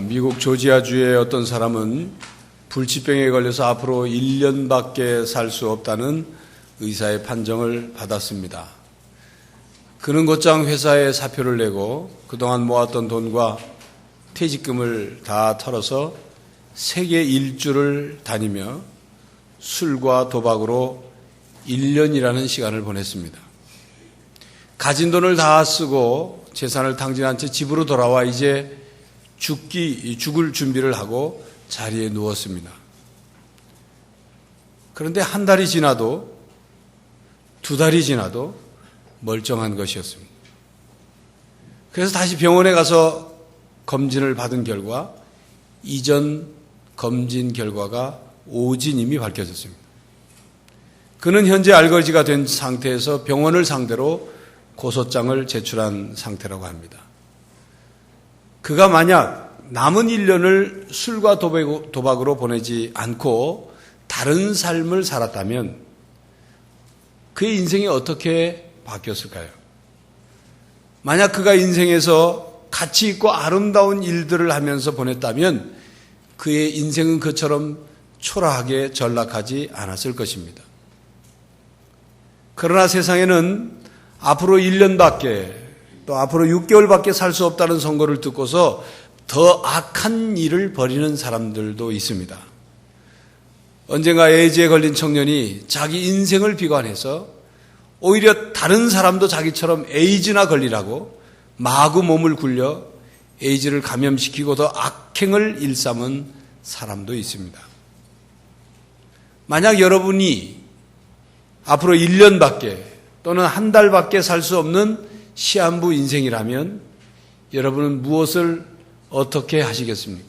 미국 조지아주의 어떤 사람은 불치병에 걸려서 앞으로 1년밖에 살 수 없다는 의사의 판정을 받았습니다. 그는 곧장 회사에 사표를 내고 그동안 모았던 돈과 퇴직금을 다 털어서 세계 일주를 다니며 술과 도박으로 1년이라는 시간을 보냈습니다. 가진 돈을 다 쓰고 재산을 탕진한 채 집으로 돌아와 이제 죽을 준비를 하고 자리에 누웠습니다. 그런데 한 달이 지나도 두 달이 지나도 멀쩡한 것이었습니다. 그래서 다시 병원에 가서 검진을 받은 결과 이전 검진 결과가 오진임이 밝혀졌습니다. 그는 현재 알거지가 된 상태에서 병원을 상대로 고소장을 제출한 상태라고 합니다. 그가 만약 남은 1년을 술과 도박으로 보내지 않고 다른 삶을 살았다면 그의 인생이 어떻게 바뀌었을까요? 만약 그가 인생에서 가치 있고 아름다운 일들을 하면서 보냈다면 그의 인생은 그처럼 초라하게 전락하지 않았을 것입니다. 그러나 세상에는 앞으로 1년밖에 또 앞으로 6개월밖에 살 수 없다는 선고를 듣고서 더 악한 일을 벌이는 사람들도 있습니다. 언젠가 에이즈에 걸린 청년이 자기 인생을 비관해서 오히려 다른 사람도 자기처럼 에이즈나 걸리라고 마구 몸을 굴려 에이즈를 감염시키고 더 악행을 일삼은 사람도 있습니다. 만약 여러분이 앞으로 1년밖에 또는 한 달밖에 살 수 없는 시한부 인생이라면 여러분은 무엇을 어떻게 하시겠습니까?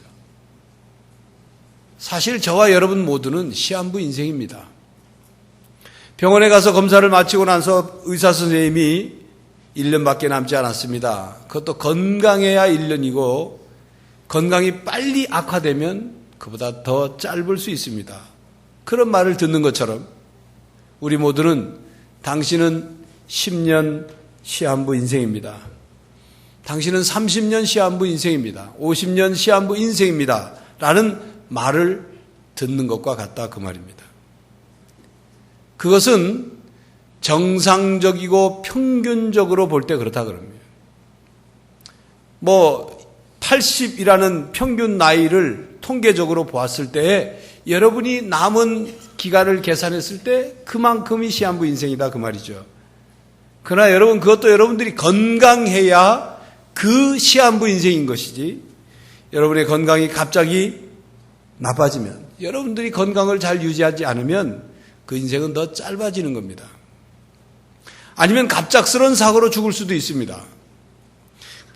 사실 저와 여러분 모두는 시한부 인생입니다. 병원에 가서 검사를 마치고 나서 의사 선생님이 1년밖에 남지 않았습니다. 그것도 건강해야 1년이고 건강이 빨리 악화되면 그보다 더 짧을 수 있습니다. 그런 말을 듣는 것처럼 우리 모두는 당신은 10년 시한부 인생입니다. 당신은 30년 시한부 인생입니다. 50년 시한부 인생입니다. 라는 말을 듣는 것과 같다 그 말입니다. 그것은 정상적이고 평균적으로 볼 때 그렇다 그럽니다. 80이라는 평균 나이를 통계적으로 보았을 때 여러분이 남은 기간을 계산했을 때 그만큼이 시한부 인생이다 그 말이죠. 그러나 여러분 그것도 여러분들이 건강해야 그 시한부 인생인 것이지 여러분의 건강이 갑자기 나빠지면 여러분들이 건강을 잘 유지하지 않으면 그 인생은 더 짧아지는 겁니다. 아니면 갑작스러운 사고로 죽을 수도 있습니다.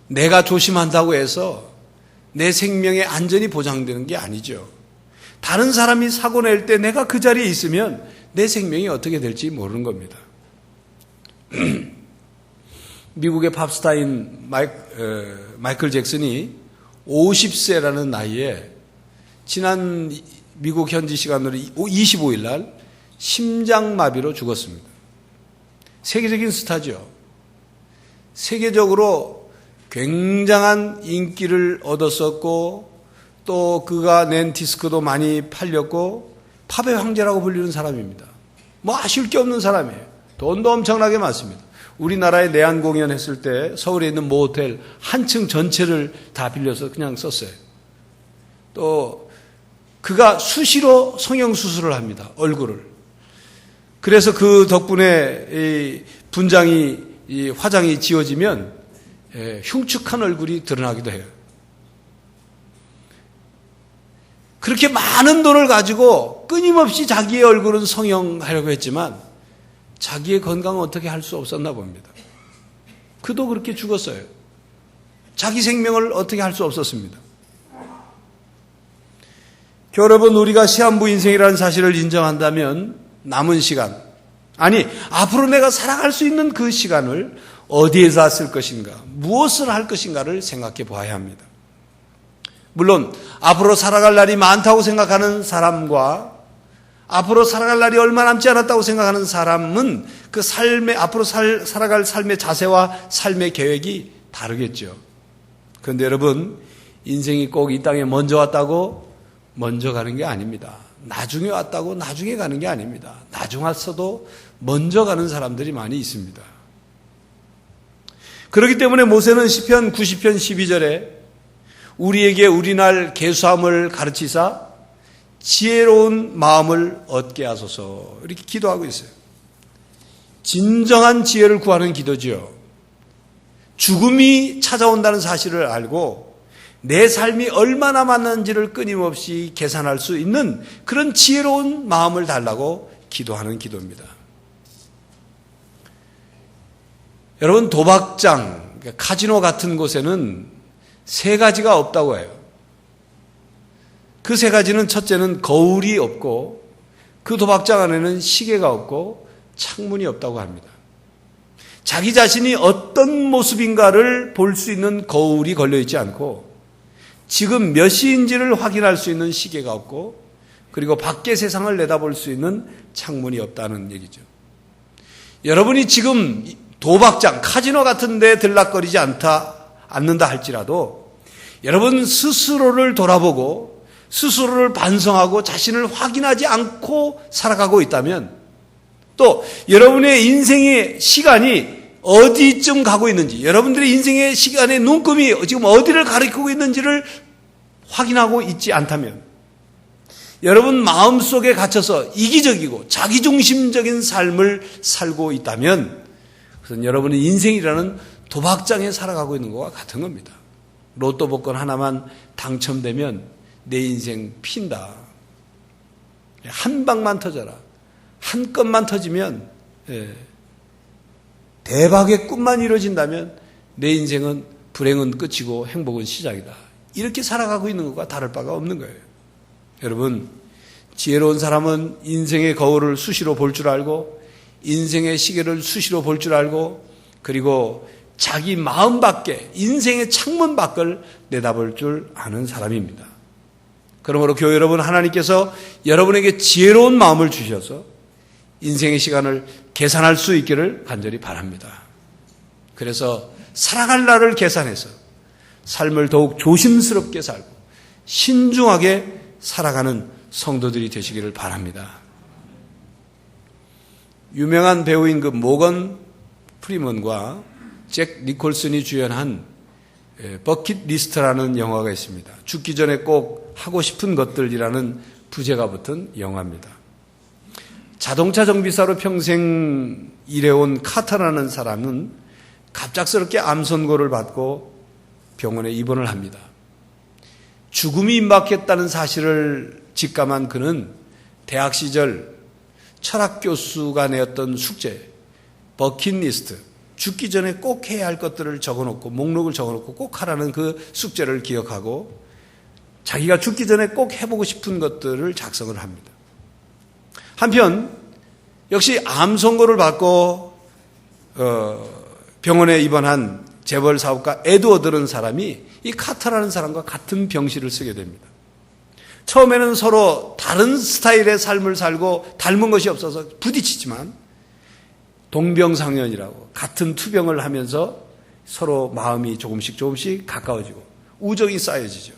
내가 조심한다고 해서 내 생명의 안전이 보장되는 게 아니죠. 다른 사람이 사고 낼 때 내가 그 자리에 있으면 내 생명이 어떻게 될지 모르는 겁니다. 미국의 팝스타인 마이클 잭슨이 50세라는 나이에 지난 미국 현지 시간으로 25일 날 심장마비로 죽었습니다. 세계적인 스타죠. 세계적으로 굉장한 인기를 얻었었고 또 그가 낸 디스크도 많이 팔렸고 팝의 황제라고 불리는 사람입니다. 아쉬울 게 없는 사람이에요. 돈도 엄청나게 많습니다. 우리나라에 내한 공연했을 때 서울에 있는 모텔 한 층 전체를 다 빌려서 그냥 썼어요. 또 그가 수시로 성형수술을 합니다. 얼굴을. 그래서 그 덕분에 이 분장이 이 화장이 지워지면 흉측한 얼굴이 드러나기도 해요. 그렇게 많은 돈을 가지고 끊임없이 자기의 얼굴은 성형하려고 했지만 자기의 건강은 어떻게 할 수 없었나 봅니다. 그도 그렇게 죽었어요. 자기 생명을 어떻게 할 수 없었습니다. 여러분 우리가 시한부 인생이라는 사실을 인정한다면 남은 시간 앞으로 내가 살아갈 수 있는 그 시간을 어디에서 쓸 것인가 무엇을 할 것인가를 생각해 보아야 합니다. 물론 앞으로 살아갈 날이 많다고 생각하는 사람과 앞으로 살아갈 날이 얼마 남지 않았다고 생각하는 사람은 그 앞으로 살아갈 삶의 자세와 삶의 계획이 다르겠죠. 그런데 여러분 인생이 꼭 이 땅에 먼저 왔다고 먼저 가는 게 아닙니다. 나중에 왔다고 나중에 가는 게 아닙니다. 나중 왔어도 먼저 가는 사람들이 많이 있습니다. 그렇기 때문에 모세는 시편 90편 12절에 우리에게 우리날 계수함을 가르치사 지혜로운 마음을 얻게 하소서 이렇게 기도하고 있어요. 진정한 지혜를 구하는 기도지요. 죽음이 찾아온다는 사실을 알고 내 삶이 얼마나 많은지를 끊임없이 계산할 수 있는 그런 지혜로운 마음을 달라고 기도하는 기도입니다. 여러분, 도박장, 카지노 같은 곳에는 세 가지가 없다고 해요. 그 세 가지는 첫째는 거울이 없고 그 도박장 안에는 시계가 없고 창문이 없다고 합니다. 자기 자신이 어떤 모습인가를 볼 수 있는 거울이 걸려있지 않고 지금 몇 시인지를 확인할 수 있는 시계가 없고 그리고 밖의 세상을 내다볼 수 있는 창문이 없다는 얘기죠. 여러분이 지금 도박장, 카지노 같은 데 들락거리지 않는다 할지라도 여러분 스스로를 돌아보고 스스로를 반성하고 자신을 확인하지 않고 살아가고 있다면 또 여러분의 인생의 시간이 어디쯤 가고 있는지, 여러분들의 인생의 시간의 눈금이 지금 어디를 가리키고 있는지를 확인하고 있지 않다면, 여러분 마음속에 갇혀서 이기적이고 자기중심적인 삶을 살고 있다면, 그것은 여러분의 인생이라는 도박장에 살아가고 있는 것과 같은 겁니다. 로또 복권 하나만 당첨되면 내 인생 핀다. 한 방만 터져라. 한 건만 터지면 대박의 꿈만 이루어진다면 내 인생은 불행은 끝이고 행복은 시작이다. 이렇게 살아가고 있는 것과 다를 바가 없는 거예요. 여러분, 지혜로운 사람은 인생의 거울을 수시로 볼 줄 알고 인생의 시계를 수시로 볼 줄 알고 그리고 자기 마음 밖에 인생의 창문 밖을 내다볼 줄 아는 사람입니다. 그러므로 교회 여러분, 하나님께서 여러분에게 지혜로운 마음을 주셔서 인생의 시간을 계산할 수 있기를 간절히 바랍니다. 그래서 살아갈 날을 계산해서 삶을 더욱 조심스럽게 살고 신중하게 살아가는 성도들이 되시기를 바랍니다. 유명한 배우인 그 모건 프리먼과 잭 니콜슨이 주연한 버킷리스트라는 영화가 있습니다. 죽기 전에 꼭 하고 싶은 것들이라는 부제가 붙은 영화입니다. 자동차 정비사로 평생 일해온 카터라는 사람은 갑작스럽게 암 선고를 받고 병원에 입원을 합니다. 죽음이 임박했다는 사실을 직감한 그는 대학 시절 철학 교수가 내었던 숙제, 버킷리스트, 죽기 전에 꼭 해야 할 것들을 적어놓고 목록을 적어놓고 꼭 하라는 그 숙제를 기억하고 자기가 죽기 전에 꼭 해보고 싶은 것들을 작성을 합니다. 한편 역시 암 선고를 받고 병원에 입원한 재벌 사업가 에드워드라는 사람이 이 카터라는 사람과 같은 병실을 쓰게 됩니다. 처음에는 서로 다른 스타일의 삶을 살고 닮은 것이 없어서 부딪히지만 동병상련이라고 같은 투병을 하면서 서로 마음이 조금씩 가까워지고 우정이 쌓여지죠.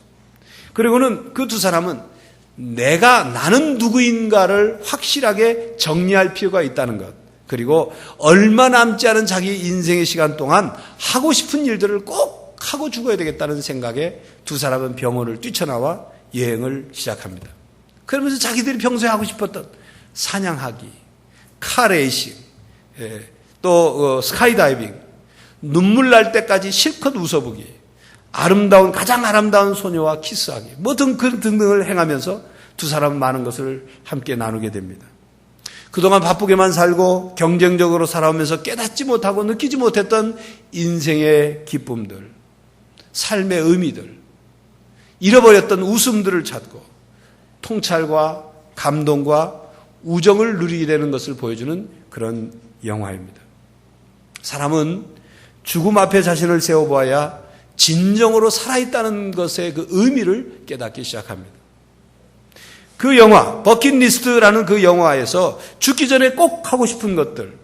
그리고는 그 두 사람은 나는 누구인가를 확실하게 정리할 필요가 있다는 것, 그리고 얼마 남지 않은 자기 인생의 시간 동안 하고 싶은 일들을 꼭 하고 죽어야 되겠다는 생각에 두 사람은 병원을 뛰쳐나와 여행을 시작합니다. 그러면서 자기들이 평소에 하고 싶었던 사냥하기, 카레이싱, 또 스카이다이빙, 눈물 날 때까지 실컷 웃어보기, 가장 아름다운 소녀와 키스하기, 등등을 행하면서 두 사람은 많은 것을 함께 나누게 됩니다. 그동안 바쁘게만 살고 경쟁적으로 살아오면서 깨닫지 못하고 느끼지 못했던 인생의 기쁨들, 삶의 의미들, 잃어버렸던 웃음들을 찾고 통찰과 감동과 우정을 누리게 되는 것을 보여주는 그런 영화입니다. 사람은 죽음 앞에 자신을 세워보아야 진정으로 살아있다는 것의 그 의미를 깨닫기 시작합니다. 그 영화, 버킷리스트라는 그 영화에서 죽기 전에 꼭 하고 싶은 것들,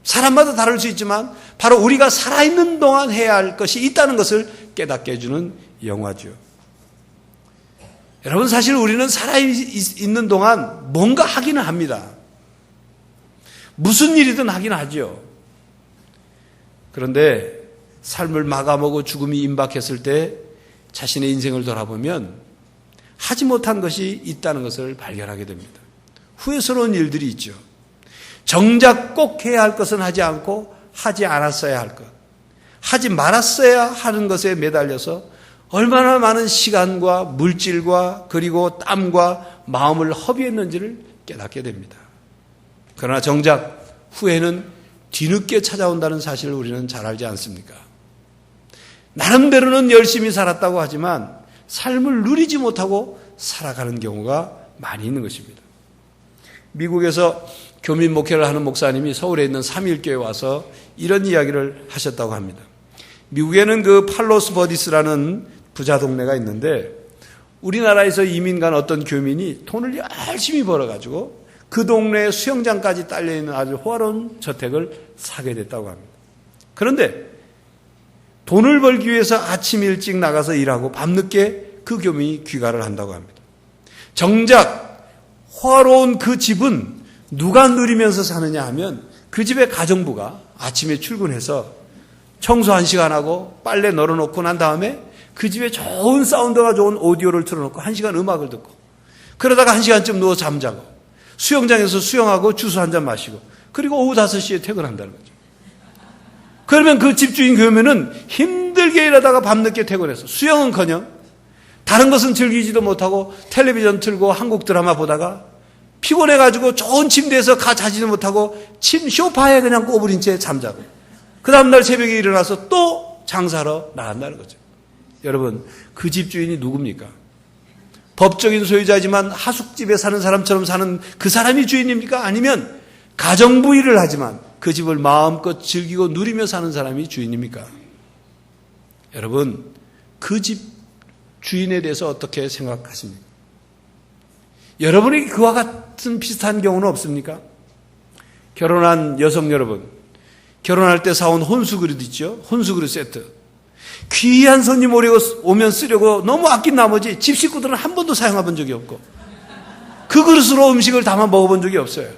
사람마다 다를 수 있지만 바로 우리가 살아있는 동안 해야 할 것이 있다는 것을 깨닫게 해주는 영화죠. 여러분, 사실 우리는 살아있는 동안 뭔가 하기는 합니다. 무슨 일이든 하긴 하죠. 그런데 삶을 마감하고 죽음이 임박했을 때 자신의 인생을 돌아보면 하지 못한 것이 있다는 것을 발견하게 됩니다. 후회스러운 일들이 있죠. 정작 꼭 해야 할 것은 하지 않고 하지 않았어야 할 것, 하지 말았어야 하는 것에 매달려서 얼마나 많은 시간과 물질과 그리고 땀과 마음을 허비했는지를 깨닫게 됩니다. 그러나 정작 후회는 뒤늦게 찾아온다는 사실을 우리는 잘 알지 않습니까? 나름대로는 열심히 살았다고 하지만 삶을 누리지 못하고 살아가는 경우가 많이 있는 것입니다. 미국에서 교민 목회를 하는 목사님이 서울에 있는 삼일교회에 와서 이런 이야기를 하셨다고 합니다. 미국에는 그 팔로스 버디스라는 부자 동네가 있는데 우리나라에서 이민 간 어떤 교민이 돈을 열심히 벌어가지고 그 동네에 수영장까지 딸려있는 아주 호화로운 저택을 사게 됐다고 합니다. 그런데 돈을 벌기 위해서 아침 일찍 나가서 일하고 밤늦게 그 교민이 귀가를 한다고 합니다. 정작 호화로운 그 집은 누가 누리면서 사느냐 하면 그 집의 가정부가 아침에 출근해서 청소 1시간 하고 빨래 널어놓고 난 다음에 그 집에 좋은 사운드가 좋은 오디오를 틀어놓고 1시간 음악을 듣고 그러다가 1시간쯤 누워 잠자고 수영장에서 수영하고 주스 한잔 마시고 그리고 오후 5시에 퇴근한다는 거죠. 그러면 그 집주인 교민은 힘들게 일하다가 밤늦게 퇴근해서 수영은커녕 다른 것은 즐기지도 못하고 텔레비전 틀고 한국 드라마 보다가 피곤해가지고 좋은 침대에서 자지도 못하고 소파에 그냥 꼬부린 채 잠자고 그 다음날 새벽에 일어나서 또 장사하러 나간다는 거죠. 여러분, 그 집주인이 누굽니까? 법적인 소유자지만 하숙집에 사는 사람처럼 사는 그 사람이 주인입니까? 아니면 가정부 일을 하지만 그 집을 마음껏 즐기고 누리며 사는 사람이 주인입니까? 여러분, 그 집 주인에 대해서 어떻게 생각하십니까? 여러분에게 그와 같은 비슷한 경우는 없습니까? 결혼한 여성 여러분, 결혼할 때 사온 혼수 그릇 있죠? 혼수 그릇 세트. 귀한 손님 오면 쓰려고 너무 아낀 나머지 집 식구들은 한 번도 사용해본 적이 없고 그 그릇으로 음식을 담아 먹어본 적이 없어요.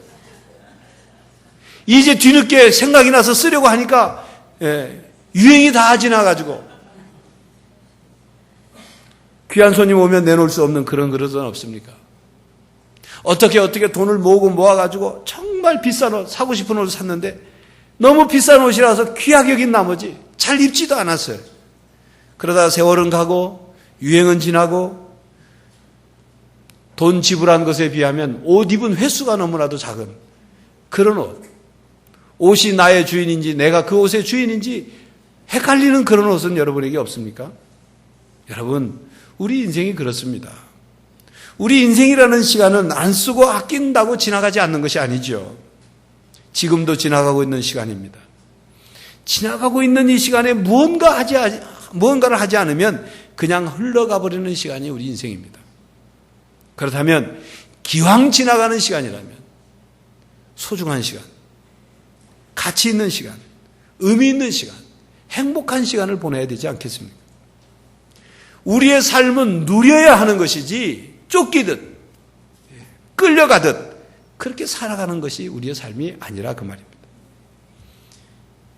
이제 뒤늦게 생각이 나서 쓰려고 하니까 유행이 다 지나가지고 귀한 손님 오면 내놓을 수 없는 그런 그릇은 없습니까? 어떻게 돈을 모아가지고 정말 비싼 옷, 사고 싶은 옷을 샀는데 너무 비싼 옷이라서 귀하게 여긴 나머지 잘 입지도 않았어요. 그러다 세월은 가고 유행은 지나고 돈 지불한 것에 비하면 옷 입은 횟수가 너무나도 작은 그런 옷. 옷이 나의 주인인지 내가 그 옷의 주인인지 헷갈리는 그런 옷은 여러분에게 없습니까? 여러분, 우리 인생이 그렇습니다. 우리 인생이라는 시간은 안 쓰고 아낀다고 지나가지 않는 것이 아니죠. 지금도 지나가고 있는 시간입니다. 지나가고 있는 이 시간에 무언가를 하지 않으면 그냥 흘러가 버리는 시간이 우리 인생입니다. 그렇다면 기왕 지나가는 시간이라면 소중한 시간, 가치 있는 시간, 의미 있는 시간, 행복한 시간을 보내야 되지 않겠습니까? 우리의 삶은 누려야 하는 것이지 쫓기듯 끌려가듯 그렇게 살아가는 것이 우리의 삶이 아니라 그 말입니다.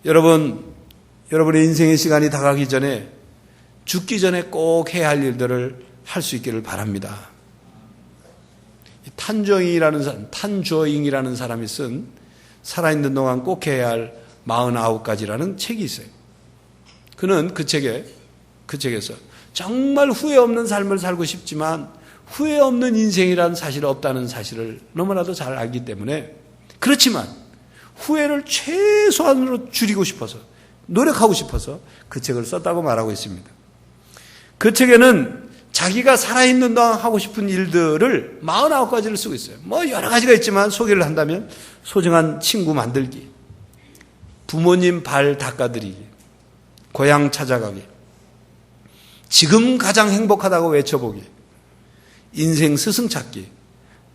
여러분의 인생의 시간이 다가가기 전에 죽기 전에 꼭 해야 할 일들을 할 수 있기를 바랍니다. 탄저잉이라는 사람이 쓴 살아있는 동안 꼭 해야 할 49가지라는 책이 있어요. 그는 그 책에서 정말 후회 없는 삶을 살고 싶지만 후회 없는 인생이라는 사실이 없다는 사실을 너무나도 잘 알기 때문에 그렇지만 후회를 최소한으로 줄이고 싶어서 노력하고 싶어서 그 책을 썼다고 말하고 있습니다. 그 책에는 자기가 살아있는 동안 하고 싶은 일들을 49가지를 쓰고 있어요. 여러 가지가 있지만 소개를 한다면 소중한 친구 만들기, 부모님 발 닦아드리기, 고향 찾아가기, 지금 가장 행복하다고 외쳐보기, 인생 스승 찾기,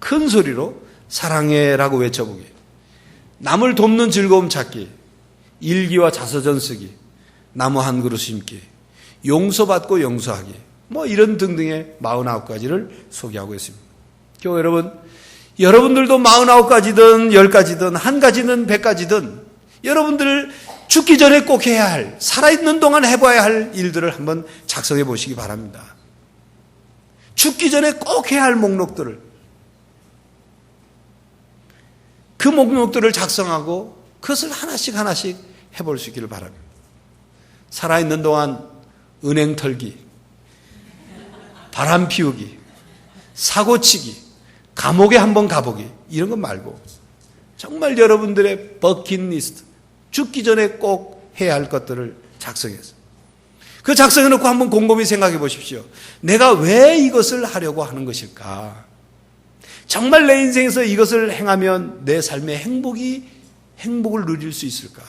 큰 소리로 사랑해라고 외쳐보기, 남을 돕는 즐거움 찾기, 일기와 자서전 쓰기, 나무 한 그루 심기, 용서받고 용서하기, 뭐 이런 등등의 49가지를 소개하고 있습니다. 교회 여러분, 여러분들도 49가지든 10가지든 1가지든 100가지든 여러분들 죽기 전에 꼭 해야 할, 살아있는 동안 해봐야 할 일들을 한번 작성해 보시기 바랍니다. 죽기 전에 꼭 해야 할 목록들을, 그 목록들을 작성하고 그것을 하나씩 하나씩 해볼 수 있기를 바랍니다. 살아있는 동안 은행 털기, 바람 피우기, 사고치기, 감옥에 한번 가보기, 이런 것 말고 정말 여러분들의 버킷리스트, 죽기 전에 꼭 해야 할 것들을 작성해서 그 작성해놓고 한번 곰곰이 생각해 보십시오. 내가 왜 이것을 하려고 하는 것일까? 정말 내 인생에서 이것을 행하면 내 삶의 행복을 누릴 수 있을까?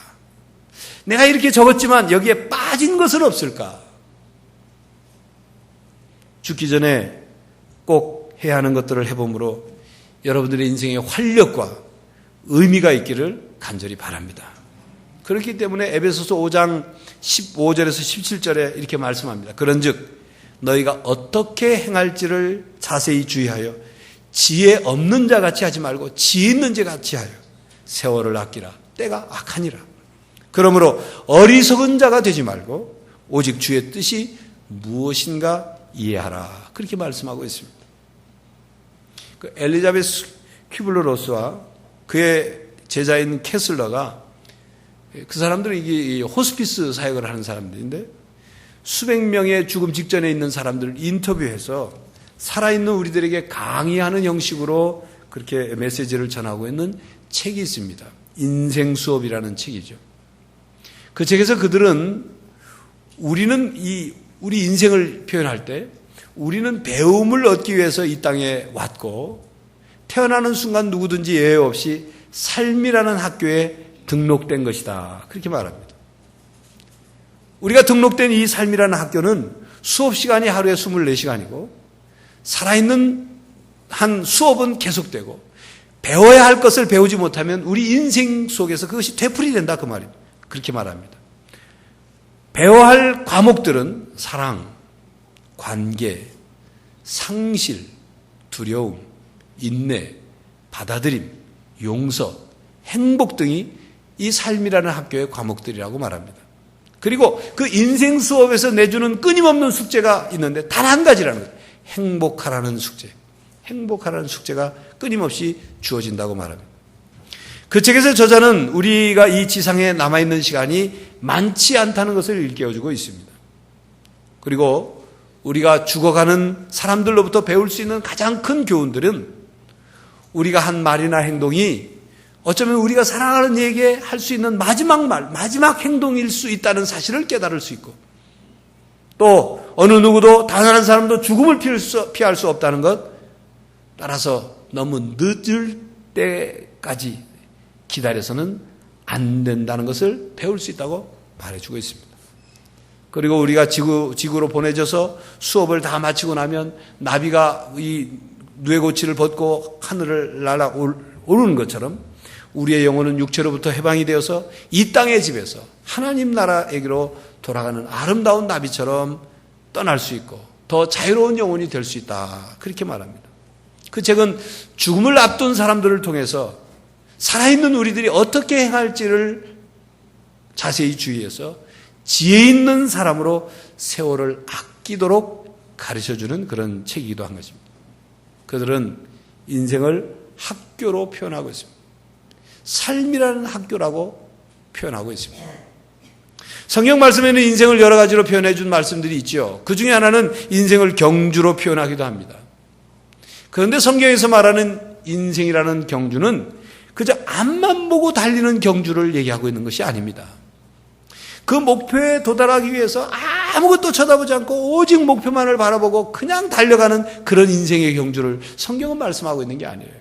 내가 이렇게 적었지만 여기에 빠진 것은 없을까? 죽기 전에 꼭 해야 하는 것들을 해봄으로 여러분들의 인생의 활력과 의미가 있기를 간절히 바랍니다. 그렇기 때문에 에베소서 5장 15절에서 17절에 이렇게 말씀합니다. 그런즉 너희가 어떻게 행할지를 자세히 주의하여 지혜 없는 자 같이 하지 말고 지혜 있는 자 같이 하여 세월을 아끼라. 때가 악하니라. 그러므로 어리석은 자가 되지 말고 오직 주의 뜻이 무엇인가 이해하라. 그렇게 말씀하고 있습니다. 그 엘리자베스 큐블러-로스와 그의 제자인 캐슬러가, 그 사람들은 이게 호스피스 사역을 하는 사람들인데 수백 명의 죽음 직전에 있는 사람들을 인터뷰해서 살아있는 우리들에게 강의하는 형식으로 그렇게 메시지를 전하고 있는 책이 있습니다. 인생 수업이라는 책이죠. 그 책에서 그들은 우리 인생을 표현할 때 우리는 배움을 얻기 위해서 이 땅에 왔고 태어나는 순간 누구든지 예외 없이 삶이라는 학교에 등록된 것이다. 그렇게 말합니다. 우리가 등록된 이 삶이라는 학교는 수업 시간이 하루에 24시간이고 살아있는 한 수업은 계속되고 배워야 할 것을 배우지 못하면 우리 인생 속에서 그것이 되풀이된다. 그 말입니다. 그렇게 말합니다. 배워야 할 과목들은 사랑, 관계, 상실, 두려움, 인내, 받아들임, 용서, 행복 등이 이 삶이라는 학교의 과목들이라고 말합니다. 그리고 그 인생 수업에서 내주는 끊임없는 숙제가 있는데 단 한 가지라는 거예요. 행복하라는 숙제. 행복하라는 숙제가 끊임없이 주어진다고 말합니다. 그 책에서 저자는 우리가 이 지상에 남아있는 시간이 많지 않다는 것을 일깨워주고 있습니다. 그리고 우리가 죽어가는 사람들로부터 배울 수 있는 가장 큰 교훈들은 우리가 한 말이나 행동이 어쩌면 우리가 사랑하는 이에게 할 수 있는 마지막 말, 마지막 행동일 수 있다는 사실을 깨달을 수 있고 또 어느 누구도 단 한 사람도 죽음을 피할 수 없다는 것, 따라서 너무 늦을 때까지 기다려서는 안 된다는 것을 배울 수 있다고 말해주고 있습니다. 그리고 우리가 지구로 보내져서 수업을 다 마치고 나면 나비가 이 누에고치를 벗고 하늘을 날아오르는 것처럼 우리의 영혼은 육체로부터 해방이 되어서 이 땅의 집에서 하나님 나라에게로 돌아가는 아름다운 나비처럼 떠날 수 있고 더 자유로운 영혼이 될 수 있다. 그렇게 말합니다. 그 책은 죽음을 앞둔 사람들을 통해서 살아있는 우리들이 어떻게 행할지를 자세히 주의해서 지혜 있는 사람으로 세월을 아끼도록 가르쳐주는 그런 책이기도 한 것입니다. 그들은 인생을 학교로 표현하고 있습니다. 삶이라는 학교라고 표현하고 있습니다. 성경 말씀에는 인생을 여러 가지로 표현해 준 말씀들이 있죠. 그 중에 하나는 인생을 경주로 표현하기도 합니다. 그런데 성경에서 말하는 인생이라는 경주는 그저 앞만 보고 달리는 경주를 얘기하고 있는 것이 아닙니다. 그 목표에 도달하기 위해서 아무것도 쳐다보지 않고 오직 목표만을 바라보고 그냥 달려가는 그런 인생의 경주를 성경은 말씀하고 있는 게 아니에요.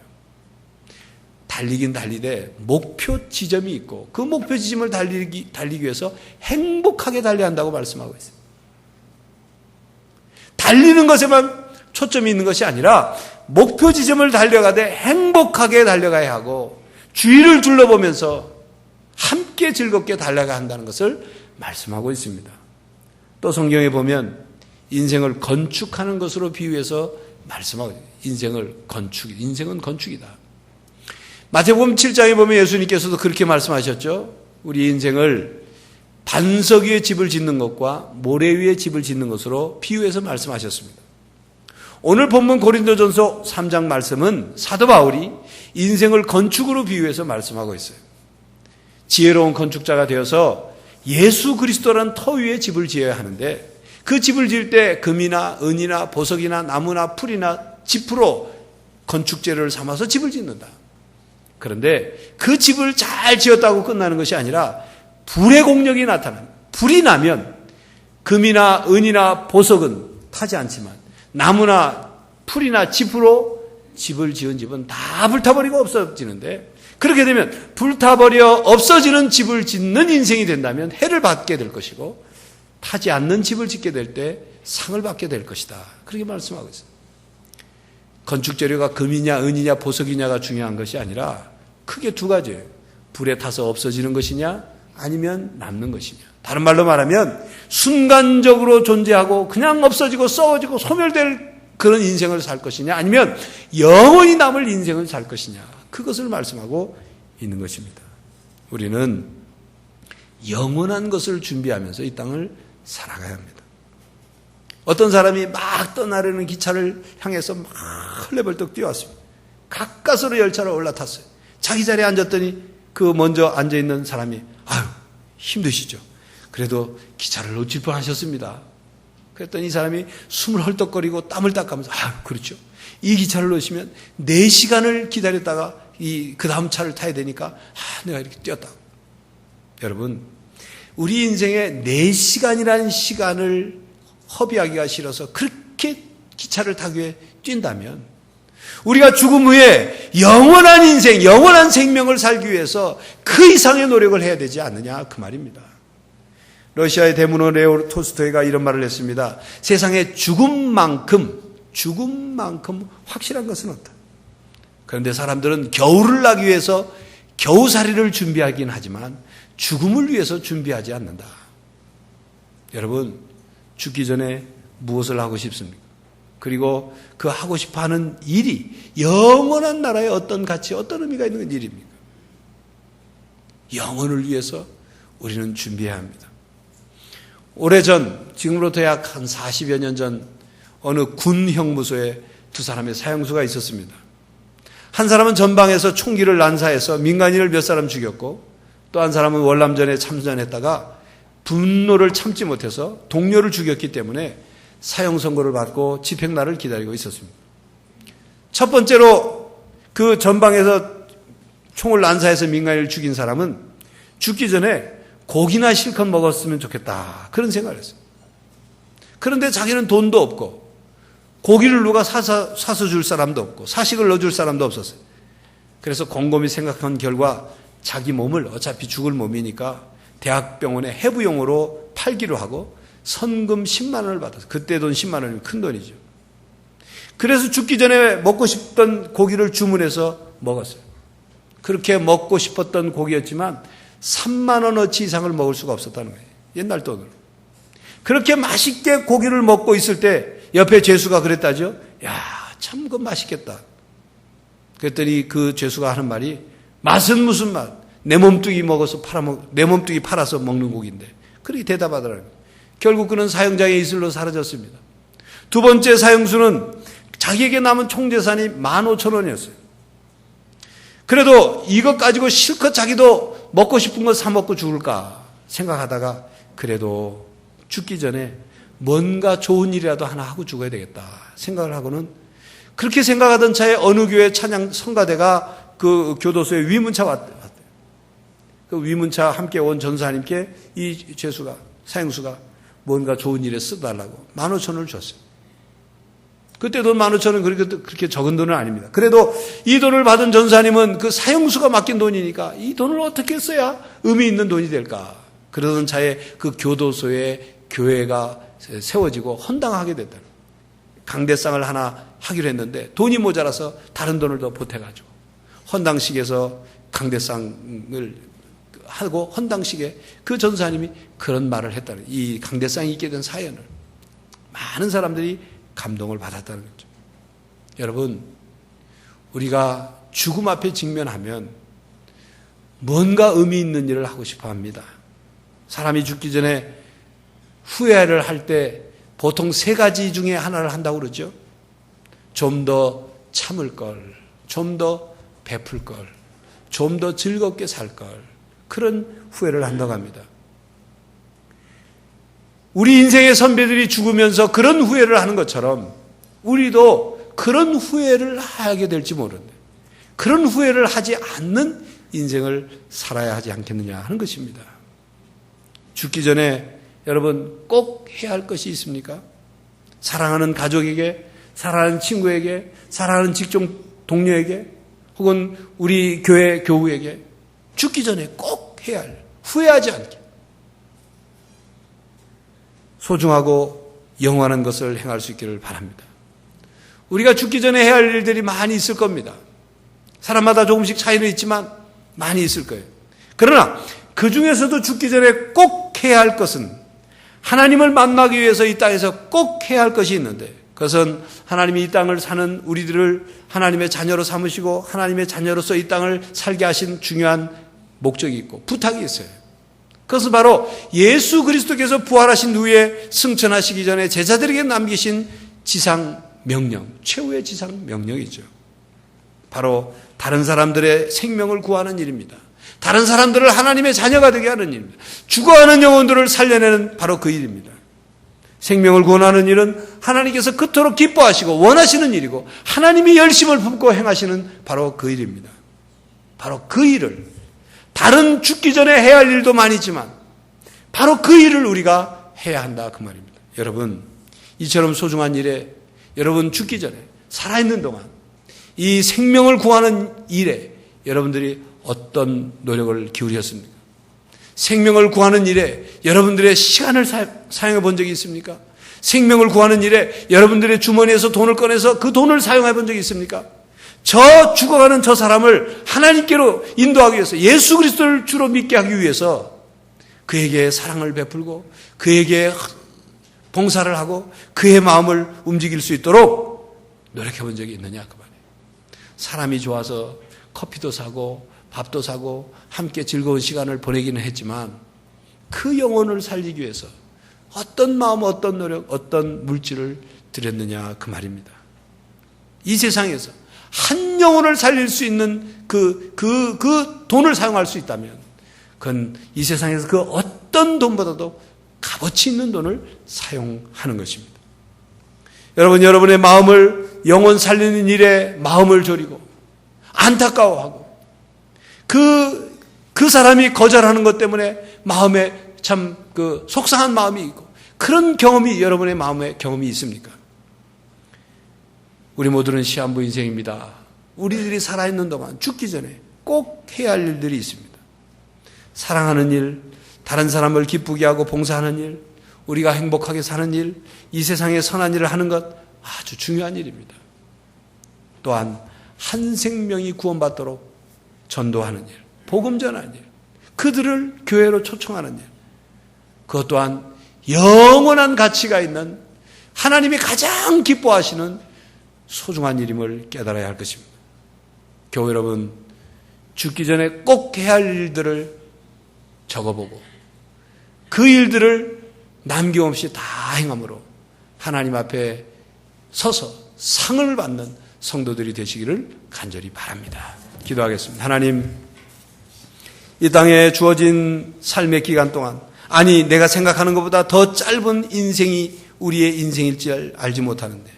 달리긴 달리되 목표 지점이 있고 그 목표 지점을 달리기 위해서 행복하게 달려야 한다고 말씀하고 있어요. 달리는 것에만 초점이 있는 것이 아니라 목표 지점을 달려가되 행복하게 달려가야 하고 주위를 둘러보면서 함께 즐겁게 달려가야 한다는 것을 말씀하고 있습니다. 또 성경에 보면 인생을 건축하는 것으로 비유해서 말씀하고 인생은 건축이다. 마태복음 7장에 보면 예수님께서도 그렇게 말씀하셨죠. 우리 인생을 반석 위에 집을 짓는 것과 모래 위에 집을 짓는 것으로 비유해서 말씀하셨습니다. 오늘 본문 고린도전서 3장 말씀은 사도 바울이 인생을 건축으로 비유해서 말씀하고 있어요. 지혜로운 건축자가 되어서 예수 그리스도라는 터 위에 집을 지어야 하는데 그 집을 지을 때 금이나 은이나 보석이나 나무나 풀이나 지프로 건축재료를 삼아서 집을 짓는다. 그런데 그 집을 잘 지었다고 끝나는 것이 아니라 불의 공력이 나타납니다. 불이 나면 금이나 은이나 보석은 타지 않지만 나무나 풀이나 지프로 집을 지은 집은 다 불타버리고 없어지는데 그렇게 되면 불타버려 없어지는 집을 짓는 인생이 된다면 해를 받게 될 것이고 타지 않는 집을 짓게 될 때 상을 받게 될 것이다. 그렇게 말씀하고 있어요. 건축재료가 금이냐 은이냐 보석이냐가 중요한 것이 아니라 크게 두 가지예요. 불에 타서 없어지는 것이냐 아니면 남는 것이냐. 다른 말로 말하면 순간적으로 존재하고 그냥 없어지고 썩어지고 소멸될 그런 인생을 살 것이냐 아니면 영원히 남을 인생을 살 것이냐. 그것을 말씀하고 있는 것입니다. 우리는 영원한 것을 준비하면서 이 땅을 살아가야 합니다. 어떤 사람이 막 떠나려는 기차를 향해서 막 헐레벌떡 뛰어왔습니다. 가까스로 열차로 올라탔어요. 자기 자리에 앉았더니 그 먼저 앉아있는 사람이 아유 힘드시죠. 그래도 기차를 놓칠 뻔하셨습니다. 그랬더니 이 사람이 숨을 헐떡거리고 땀을 닦으면서 아유 그렇죠. 이 기차를 놓으시면 4시간을 기다렸다가 그 다음 차를 타야 되니까 내가 이렇게 뛰었다. 여러분 우리 인생에 4시간이라는 시간을 허비하기가 싫어서 그렇게 기차를 타기 위해 뛴다면 우리가 죽음 후에 영원한 인생, 영원한 생명을 살기 위해서 그 이상의 노력을 해야 되지 않느냐 그 말입니다. 러시아의 대문호 레오 톨스토이가 이런 말을 했습니다. 세상에 죽음만큼 확실한 것은 없다. 그런데 사람들은 겨울을 나기 위해서 겨우살이를 준비하긴 하지만 죽음을 위해서 준비하지 않는다. 여러분 죽기 전에 무엇을 하고 싶습니까? 그리고 그 하고 싶어하는 일이 영원한 나라에 어떤 가치, 어떤 의미가 있는 일입니까? 영혼을 위해서 우리는 준비해야 합니다. 오래전, 지금으로부터 약 한 40여 년 전 어느 군 형무소에 두 사람의 사형수가 있었습니다. 한 사람은 전방에서 총기를 난사해서 민간인을 몇 사람 죽였고 또 한 사람은 월남전에 참전했다가 분노를 참지 못해서 동료를 죽였기 때문에 사형 선고를 받고 집행날을 기다리고 있었습니다. 첫 번째로 그 전방에서 총을 난사해서 민간인을 죽인 사람은 죽기 전에 고기나 실컷 먹었으면 좋겠다 그런 생각을 했어요. 그런데 자기는 돈도 없고 고기를 누가 사서 줄 사람도 없고 사식을 넣어줄 사람도 없었어요. 그래서 곰곰이 생각한 결과 자기 몸을 어차피 죽을 몸이니까 대학병원에 해부용으로 팔기로 하고 선금 10만 원을 받았어요. 그때 돈 10만 원이면 큰 돈이죠. 그래서 죽기 전에 먹고 싶던 고기를 주문해서 먹었어요. 그렇게 먹고 싶었던 고기였지만 3만 원어치 이상을 먹을 수가 없었다는 거예요. 옛날 돈으로. 그렇게 맛있게 고기를 먹고 있을 때 옆에 죄수가 그랬다죠. 야, 참 그거 맛있겠다. 그랬더니 그 죄수가 하는 말이 맛은 무슨 맛? 내 몸뚱이 먹어서 내 몸뚱이 팔아서 먹는 고기인데. 그렇게 대답하더라고요. 결국 그는 사형장의 이슬로 사라졌습니다. 두 번째 사형수는 자기에게 남은 총재산이 15,000원이었어요. 그래도 이것 가지고 실컷 자기도 먹고 싶은 거 사 먹고 죽을까 생각하다가 그래도 죽기 전에 뭔가 좋은 일이라도 하나 하고 죽어야 되겠다 생각을 하고는 그렇게 생각하던 차에 어느 교회 찬양 성가대가 그 교도소에 위문차 왔대요. 그 위문차 함께 온 전사님께 이 죄수가 사형수가 뭔가 좋은 일에 써달라고 15,000원을 줬어요. 그때 돈 15,000원 그렇게 적은 돈은 아닙니다. 그래도 이 돈을 받은 전사님은 그 사형수가 맡긴 돈이니까 이 돈을 어떻게 써야 의미 있는 돈이 될까? 그러던 차에 그 교도소에 교회가 세워지고 헌당하게 됐다. 강대상을 하나 하기로 했는데 돈이 모자라서 다른 돈을 더 보태가지고 헌당식에서 강대상을 하고 헌당식에 그 전사님이 그런 말을 했다는 이 강대상이 있게 된 사연을 많은 사람들이 감동을 받았다는 거죠. 여러분, 우리가 죽음 앞에 직면하면 뭔가 의미 있는 일을 하고 싶어 합니다. 사람이 죽기 전에 후회를 할 때 보통 3가지 중에 하나를 한다고 그러죠. 좀 더 참을 걸, 좀 더 베풀 걸, 좀 더 즐겁게 살 걸, 그런 후회를 한다고 합니다. 우리 인생의 선배들이 죽으면서 그런 후회를 하는 것처럼 우리도 그런 후회를 하게 될지 모르는데 그런 후회를 하지 않는 인생을 살아야 하지 않겠느냐 하는 것입니다. 죽기 전에 여러분 꼭 해야 할 것이 있습니까? 사랑하는 가족에게, 사랑하는 친구에게, 사랑하는 직종 동료에게, 혹은 우리 교회 교우에게 죽기 전에 꼭 해야 할, 후회하지 않게 소중하고 영원한 것을 행할 수 있기를 바랍니다. 우리가 죽기 전에 해야 할 일들이 많이 있을 겁니다. 사람마다 조금씩 차이는 있지만 많이 있을 거예요. 그러나 그 중에서도 죽기 전에 꼭 해야 할 것은 하나님을 만나기 위해서 이 땅에서 꼭 해야 할 것이 있는데 그것은 하나님이 이 땅을 사는 우리들을 하나님의 자녀로 삼으시고 하나님의 자녀로서 이 땅을 살게 하신 중요한 목적이 있고 부탁이 있어요. 그것은 바로 예수 그리스도께서 부활하신 후에 승천하시기 전에 제자들에게 남기신 지상 명령, 최후의 지상 명령이죠. 바로 다른 사람들의 생명을 구하는 일입니다. 다른 사람들을 하나님의 자녀가 되게 하는 일입니다. 죽어가는 영혼들을 살려내는 바로 그 일입니다. 생명을 구원하는 일은 하나님께서 그토록 기뻐하시고 원하시는 일이고 하나님이 열심을 품고 행하시는 바로 그 일입니다. 바로 그 일을 다른 죽기 전에 해야 할 일도 많이 있지만 바로 그 일을 우리가 해야 한다 그 말입니다. 여러분, 이처럼 소중한 일에 여러분 죽기 전에 살아있는 동안 이 생명을 구하는 일에 여러분들이 어떤 노력을 기울였습니까? 생명을 구하는 일에 여러분들의 시간을 사용해 본 적이 있습니까? 생명을 구하는 일에 여러분들의 주머니에서 돈을 꺼내서 그 돈을 사용해 본 적이 있습니까? 저 죽어가는 저 사람을 하나님께로 인도하기 위해서 예수 그리스도를 주로 믿게 하기 위해서 그에게 사랑을 베풀고 그에게 봉사를 하고 그의 마음을 움직일 수 있도록 노력해 본 적이 있느냐 그 말이에요. 사람이 좋아서 커피도 사고 밥도 사고 함께 즐거운 시간을 보내기는 했지만 그 영혼을 살리기 위해서 어떤 마음, 어떤 노력, 어떤 물질을 들였느냐 그 말입니다. 이 세상에서 한 영혼을 살릴 수 있는 그 돈을 사용할 수 있다면 그건 이 세상에서 그 어떤 돈보다도 값어치 있는 돈을 사용하는 것입니다. 여러분, 여러분의 마음을 영혼 살리는 일에 마음을 졸이고 안타까워하고 그 사람이 거절하는 것 때문에 마음에 참 속상한 마음이 있고 그런 경험이 여러분의 마음에 경험이 있습니까? 우리 모두는 시한부 인생입니다. 우리들이 살아있는 동안 죽기 전에 꼭 해야 할 일들이 있습니다. 사랑하는 일, 다른 사람을 기쁘게 하고 봉사하는 일, 우리가 행복하게 사는 일, 이 세상에 선한 일을 하는 것 아주 중요한 일입니다. 또한 한 생명이 구원받도록 전도하는 일, 복음 전하는 일, 그들을 교회로 초청하는 일, 그것 또한 영원한 가치가 있는 하나님이 가장 기뻐하시는 소중한 일임을 깨달아야 할 것입니다. 교회 여러분, 죽기 전에 꼭 해야 할 일들을 적어보고 그 일들을 남김없이 다 행함으로 하나님 앞에 서서 상을 받는 성도들이 되시기를 간절히 바랍니다. 기도하겠습니다. 하나님, 이 땅에 주어진 삶의 기간 동안, 아니 내가 생각하는 것보다 더 짧은 인생이 우리의 인생일지 알지 못하는데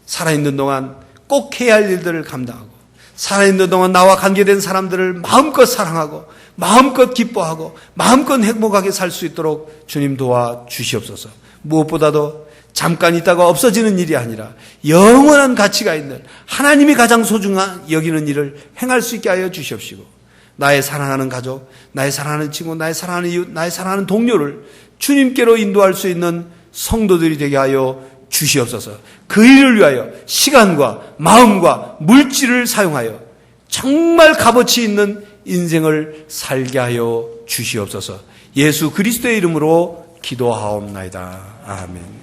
살아있는 동안 꼭 해야 할 일들을 감당하고 살아있는 동안 나와 관계된 사람들을 마음껏 사랑하고 마음껏 기뻐하고 마음껏 행복하게 살 수 있도록 주님 도와주시옵소서. 무엇보다도 잠깐 있다가 없어지는 일이 아니라 영원한 가치가 있는 하나님이 가장 소중한 여기는 일을 행할 수 있게 하여 주시옵시고 나의 사랑하는 가족, 나의 사랑하는 친구, 나의 사랑하는 이웃, 나의 사랑하는 동료를 주님께로 인도할 수 있는 성도들이 되게 하여 주시옵소서. 그 일을 위하여 시간과 마음과 물질을 사용하여 정말 값어치 있는 인생을 살게 하여 주시옵소서. 예수 그리스도의 이름으로 기도하옵나이다. 아멘.